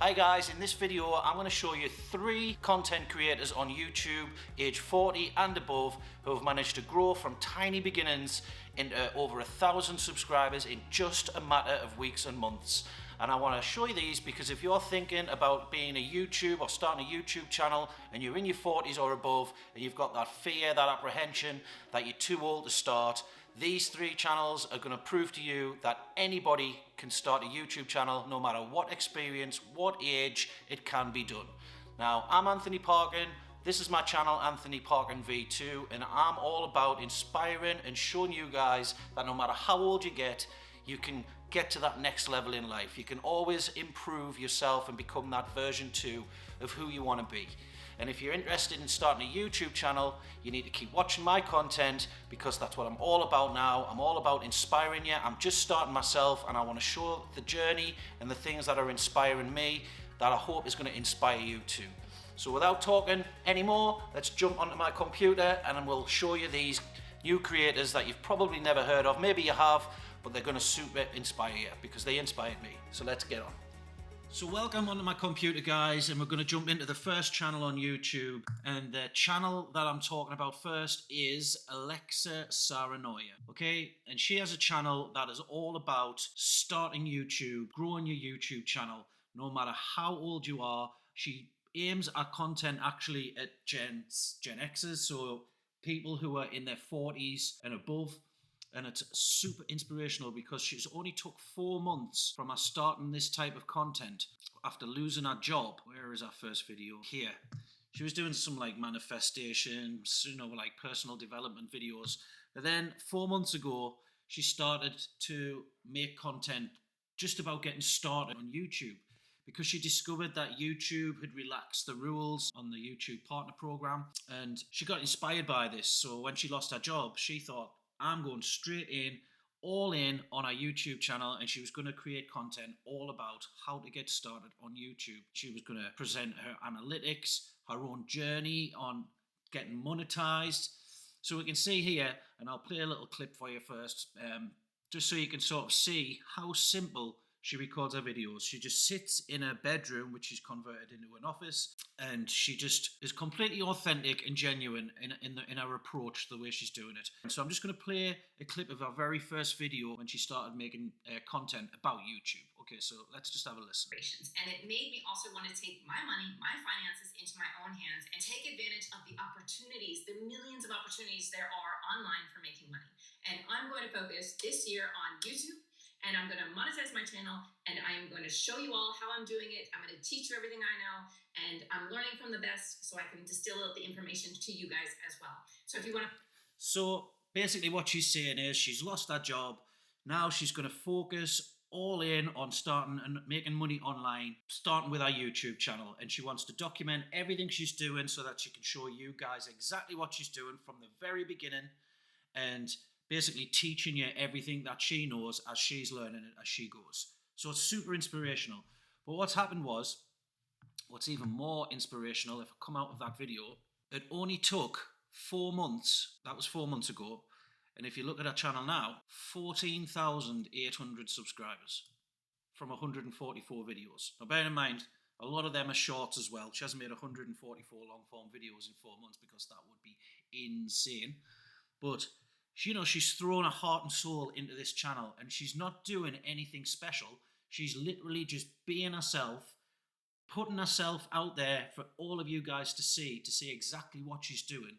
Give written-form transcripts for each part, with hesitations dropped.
Hi guys, in this video I'm going to show you 3 content creators on YouTube age 40 and above who have managed to grow from tiny beginnings into over 1,000 subscribers in just a matter of weeks and months. And I want to show you these because if you're thinking about being a YouTube or starting a YouTube channel and you're in your 40s or above and you've got that fear, that apprehension that you're too old to start, these 3 channels are going to prove to you that anybody can start a YouTube channel no matter what experience, what age, it can be done. Now, I'm Anthony Parkin. This is my channel, Anthony Parkin V2, and I'm all about inspiring and showing you guys that no matter how old you get, you can get to that next level in life. You can always improve yourself and become that version 2 of who you want to be. And if you're interested in starting a YouTube channel, you need to keep watching my content because that's what I'm all about now. I'm all about inspiring you. I'm just starting myself and I want to show the journey and the things that are inspiring me that I hope is going to inspire you too. So without talking anymore, let's jump onto my computer and we'll show you these new creators that you've probably never heard of. Maybe you have, but they're going to super inspire you because they inspired me. So let's get on. So welcome onto my computer, guys, and we're going to jump into the first channel on YouTube. And the channel that I'm talking about first is Alexa Saranoia, okay? And she has a channel that is all about starting YouTube, growing your YouTube channel, no matter how old you are. She aims at content actually at Gen Xers, so people who are in their 40s and above. And it's super inspirational because she's only took 4 months from her starting this type of content after losing her job. Where is our first video? Here. She was doing some like manifestations, like personal development videos. But then 4 months ago, she started to make content just about getting started on YouTube because she discovered that YouTube had relaxed the rules on the YouTube partner program and she got inspired by this. So when she lost her job, she thought, I'm going straight in, all in on our YouTube channel, and she was going to create content all about how to get started on YouTube. She was going to present her analytics, her own journey on getting monetized. So we can see here, and I'll play a little clip for you first, just so you can sort of see how simple she records her videos. She just sits in a bedroom, which is converted into an office, and she just is completely authentic and genuine in her approach, the way she's doing it. And so I'm just going to play a clip of her very first video when she started making content about YouTube. Okay, so let's just have a listen. And it made me also want to take my money, my finances into my own hands and take advantage of the opportunities, the millions of opportunities there are online for making money. And I'm going to focus this year on YouTube. And I'm going to monetize my channel and I am going to show you all how I'm doing it. I'm going to teach you everything I know and I'm learning from the best so I can distill out the information to you guys as well. So if you want to... So basically what she's saying is she's lost her job. Now she's going to focus all in on starting and making money online, starting with her YouTube channel. And she wants to document everything she's doing so that she can show you guys exactly what she's doing from the very beginning and basically teaching you everything that she knows as she's learning it as she goes. So it's super inspirational. But what's happened was, what's even more inspirational, if I come out of that video, it only took 4 months, that was 4 months ago, and if you look at her channel now, 14,800 subscribers from 144 videos. Now bear in mind, a lot of them are shorts as well. She hasn't made 144 long-form videos in 4 months because that would be insane. But she's thrown her heart and soul into this channel and she's not doing anything special. She's literally just being herself, putting herself out there for all of you guys to see exactly what she's doing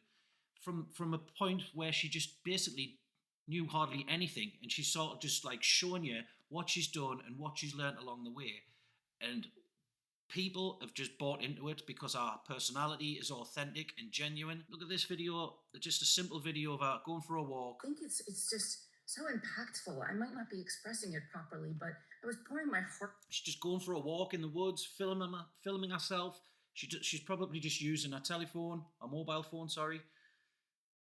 from a point where she just basically knew hardly anything. And she's sort of just like showing you what she's done and what she's learned along the way. And people have just bought into it because our personality is authentic and genuine. Look at this video, just a simple video of her going for a walk. I think it's just so impactful. I might not be expressing it properly, but I was pouring my heart. She's just going for a walk in the woods, filming herself. She's probably just using her telephone, a mobile phone, sorry.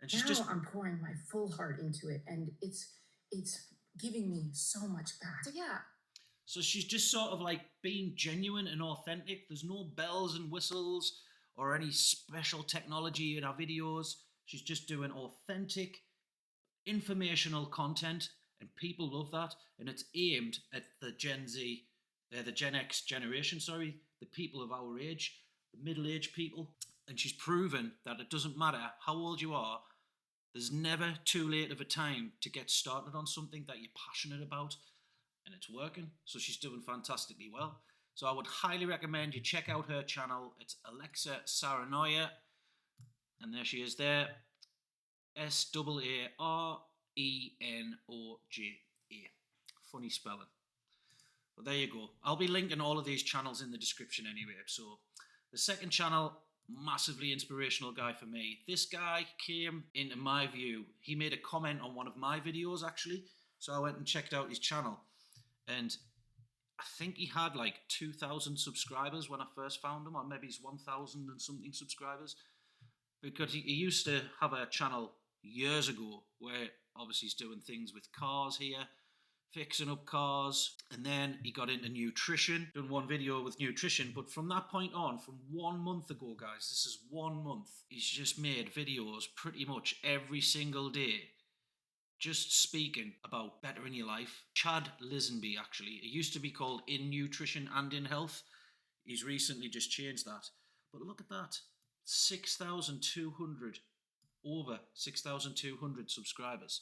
And she's I'm pouring my full heart into it, and it's giving me so much back. So yeah. So she's just sort of like being genuine and authentic. There's no bells and whistles or any special technology in her videos. She's just doing authentic, informational content, and people love that. And it's aimed at the Gen Z the Gen X generation, sorry, the people of our age, the middle-aged people. And she's proven that it doesn't matter how old you are, there's never too late of a time to get started on something that you're passionate about, and it's working. So she's doing fantastically well. So I would highly recommend you check out her channel. It's Alexa Saranoia, and there she is there, Saarenoja. Funny spelling. But there you go. I'll be linking all of these channels in the description anyway. So the second channel, massively inspirational guy for me. This guy came into my view. He made a comment on one of my videos actually. So I went and checked out his channel. And I think he had like 2,000 subscribers when I first found him, or maybe he's 1,000 and something subscribers. Because he used to have a channel years ago where obviously he's doing things with cars here, fixing up cars, and then he got into nutrition, done one video with nutrition. But from that point on, from 1 month ago, guys, this is 1 month, he's just made videos pretty much every single day, just speaking about bettering your life. Chad Lisenby, actually. It used to be called In Nutrition and In Health. He's recently just changed that. But look at that. 6,200, over 6,200 subscribers.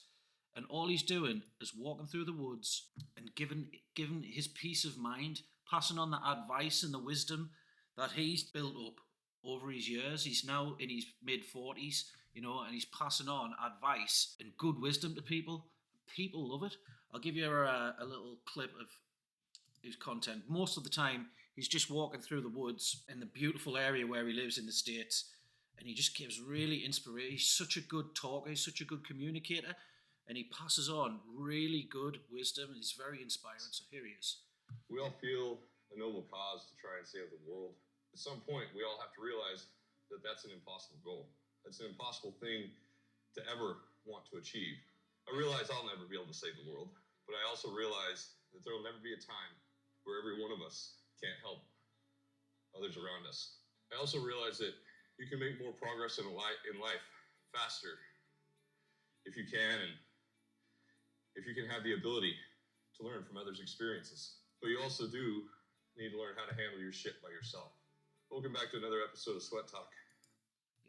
And all he's doing is walking through the woods and giving his peace of mind, passing on the advice and the wisdom that he's built up over his years. He's now in his mid-40s, you know, and he's passing on advice and good wisdom to people. People love it. I'll give you a little clip of his content. Most of the time, he's just walking through the woods in the beautiful area where he lives in the States, and he just gives really inspiration. He's such a good talker, he's such a good communicator, and he passes on really good wisdom, and he's very inspiring. So here he is. We all feel a noble cause to try and save the world. At some point, we all have to realize that that's an impossible goal. That's an impossible thing to ever want to achieve. I realize I'll never be able to save the world, but I also realize that there will never be a time where every one of us can't help others around us. I also realize that you can make more progress in life faster if you can, and if you can have the ability to learn from others' experiences. But you also do need to learn how to handle your shit by yourself. Welcome back to another episode of Sweat Talk.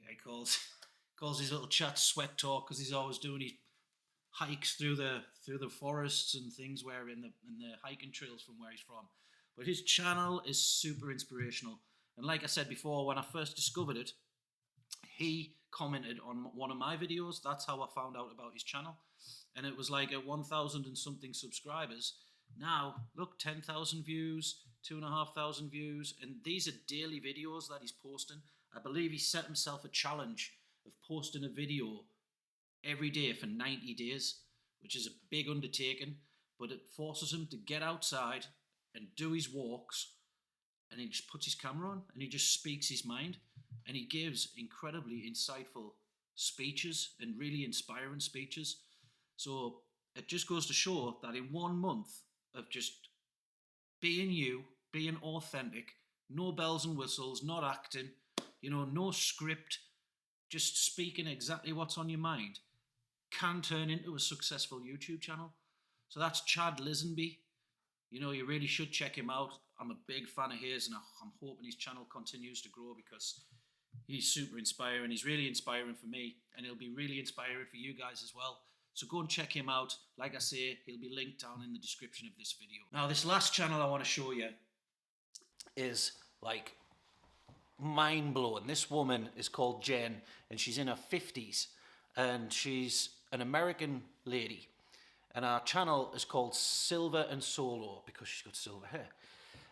Yeah, he calls his little chat Sweat Talk because he's always doing his hikes through the forests and things where in the hiking trails from where he's from. But his channel is super inspirational. And like I said before, when I first discovered it, he commented on one of my videos. That's how I found out about his channel. And it was like at 1,000 and something subscribers. Now, look, 10,000 views, 2,500 views. And these are daily videos that he's posting. I believe he set himself a challenge of posting a video every day for 90 days, which is a big undertaking. But it forces him to get outside and do his walks. And he just puts his camera on and he just speaks his mind. And he gives incredibly insightful speeches and really inspiring speeches. So it just goes to show that in 1 month of just being you, being authentic, no bells and whistles, not acting, you know, no script, just speaking exactly what's on your mind, can turn into a successful YouTube channel. So that's Chad Lisenby. You know, you really should check him out. I'm a big fan of his, and I'm hoping his channel continues to grow because he's super inspiring. He's really inspiring for me, and he'll be really inspiring for you guys as well. So go and check him out. Like I say, he'll be linked down in the description of this video. Now, this last channel I want to show you is like mind-blowing. This woman is called Jen, and she's in her 50s, and she's an American lady. And our channel is called Silver and Solo because she's got silver hair.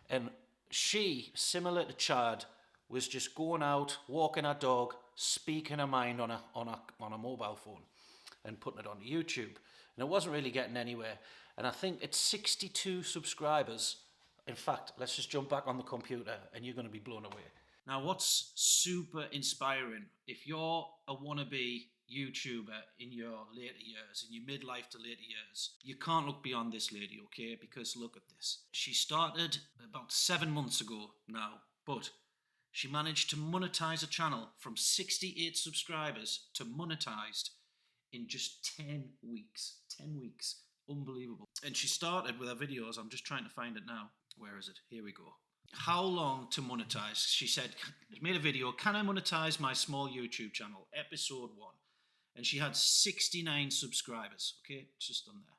And she, similar to Chad, was just going out, walking her dog, speaking her mind on a mobile phone and putting it on YouTube. And it wasn't really getting anywhere. And I think it's 62 subscribers. In fact, let's just jump back on the computer and you're going to be blown away. Now, what's super inspiring, if you're a wannabe YouTuber in your later years, in your midlife to later years, you can't look beyond this lady, okay? Because look at this. She started about 7 months ago now, but she managed to monetize a channel from 68 subscribers to monetized in just 10 weeks. 10 weeks. Unbelievable. And she started with her videos, I'm just trying to find it now. Where is it? Here we go. How long to monetize? She said, made a video, can I monetize my small YouTube channel? Episode 1. And she had 69 subscribers. Okay, it's just on there.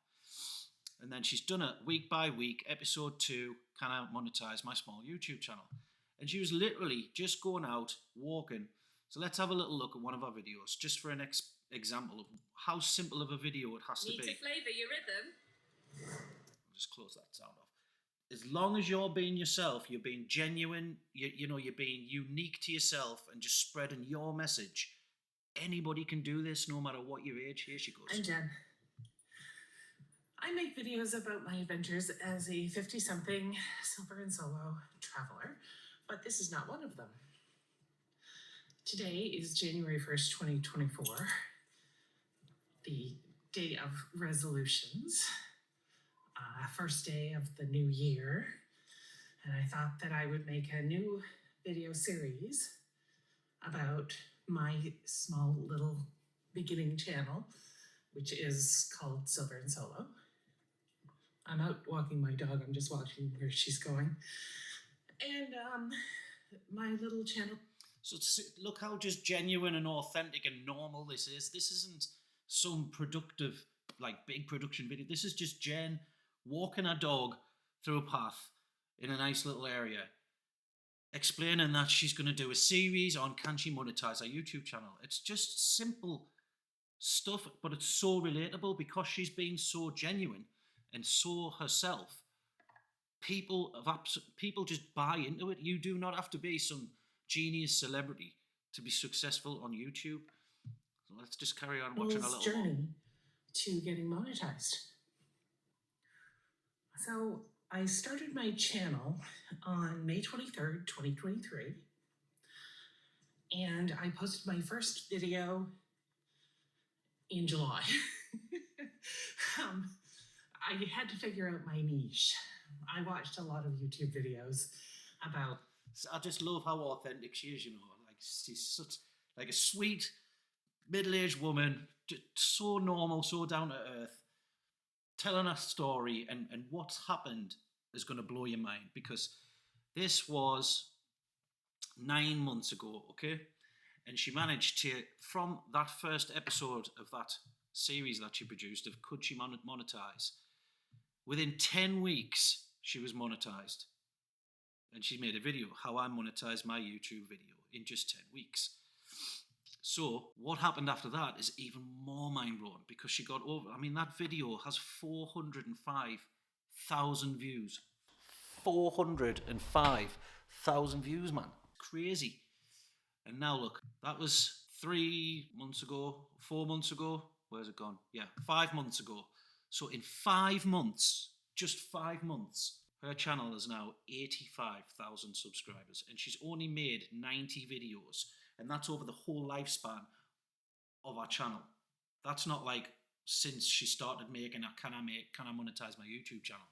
And then she's done it week by week. Episode 2, can I monetize my small YouTube channel? And she was literally just going out, walking. So let's have a little look at one of our videos, just for an example of how simple of a video it has to be. Need to flavor your rhythm. I'll just close that sound off. As long as you're being yourself, you're being genuine, you're being unique to yourself and just spreading your message, anybody can do this no matter what your age. Here she goes. I'm Jen. I make videos about my adventures as a 50-something silver and solo traveler, but this is not one of them. Today is January 1st, 2024, the day of resolutions, first day of the new year, and I thought that I would make a new video series about my small little beginning channel, which is called Silver and Solo. I'm out walking my dog. I'm just watching where she's going. And my little channel. So look how just genuine and authentic and normal this is. This isn't some productive, like big production video. This is just Jen walking her dog through a path in a nice little area, explaining that she's going to do a series on can she monetize her YouTube channel. It's just simple stuff, but it's so relatable because she's being so genuine and so herself. People just buy into it. You do not have to be some genius celebrity to be successful on YouTube. So let's just carry on watching a little journey more. To getting monetized. So I started my channel on May 23rd, 2023. And I posted my first video in July. I had to figure out my niche. I watched a lot of YouTube videos about. I just love how authentic she is, like she's such like a sweet middle-aged woman, just so normal, so down to earth, telling a story, and what's happened is going to blow your mind because this was 9 months ago, okay? And she managed to, from that first episode of that series that she produced of Could She Monetize, within 10 weeks, she was monetized. And she made a video, how I monetize my YouTube video in just 10 weeks. So what happened after that is even more mind-blowing because she got over, that video has 405,000 views. 405,000 views, man. Crazy. And now look, that was 3 months ago, 4 months ago. Where's it gone? Yeah, 5 months ago. So in 5 months, just 5 months, her channel is now 85,000 subscribers and she's only made 90 videos. And that's over the whole lifespan of our channel. That's not like since she started making a can I monetize my YouTube channel.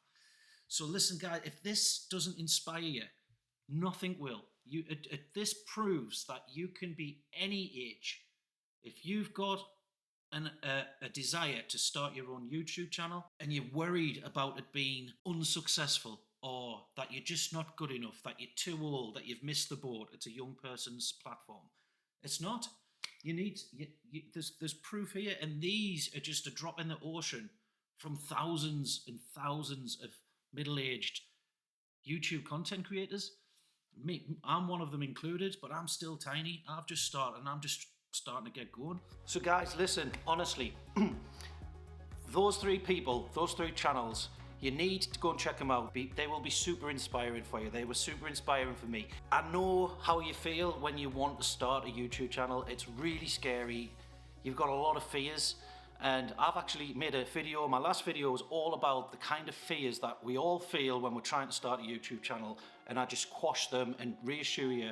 So listen, guys, if this doesn't inspire you, nothing will. This proves that you can be any age. If you've got a desire to start your own YouTube channel and you're worried about it being unsuccessful or that you're just not good enough, that you're too old, that you've missed the boat, it's a young person's platform. It's not. There's proof here, and these are just a drop in the ocean from thousands and thousands of middle-aged YouTube content creators. I'm one of them included, but I'm still tiny. I've just started and I'm just starting to get going. So guys, listen, honestly, those three people, those three channels, you need to go and check them out. They will be super inspiring for you. They were super inspiring for me. I know how you feel when you want to start a YouTube channel. It's really scary. You've got a lot of fears. And I've actually made a video, my last video was all about the kind of fears that we all feel when we're trying to start a YouTube channel. And I just quash them and reassure you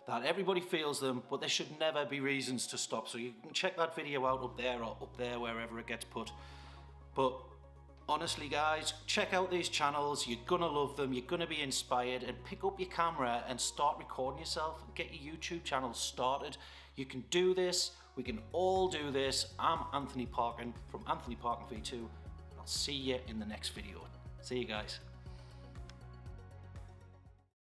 that everybody feels them, but there should never be reasons to stop. So you can check that video out up there or up there, wherever it gets put. But honestly, guys, check out these channels. You're gonna love them. You're gonna be inspired, and pick up your camera and start recording yourself and get your YouTube channel started. You can do this. We can all do this. I'm Anthony Parkin from Anthony Parkin V2. I'll see you in the next video. See you guys.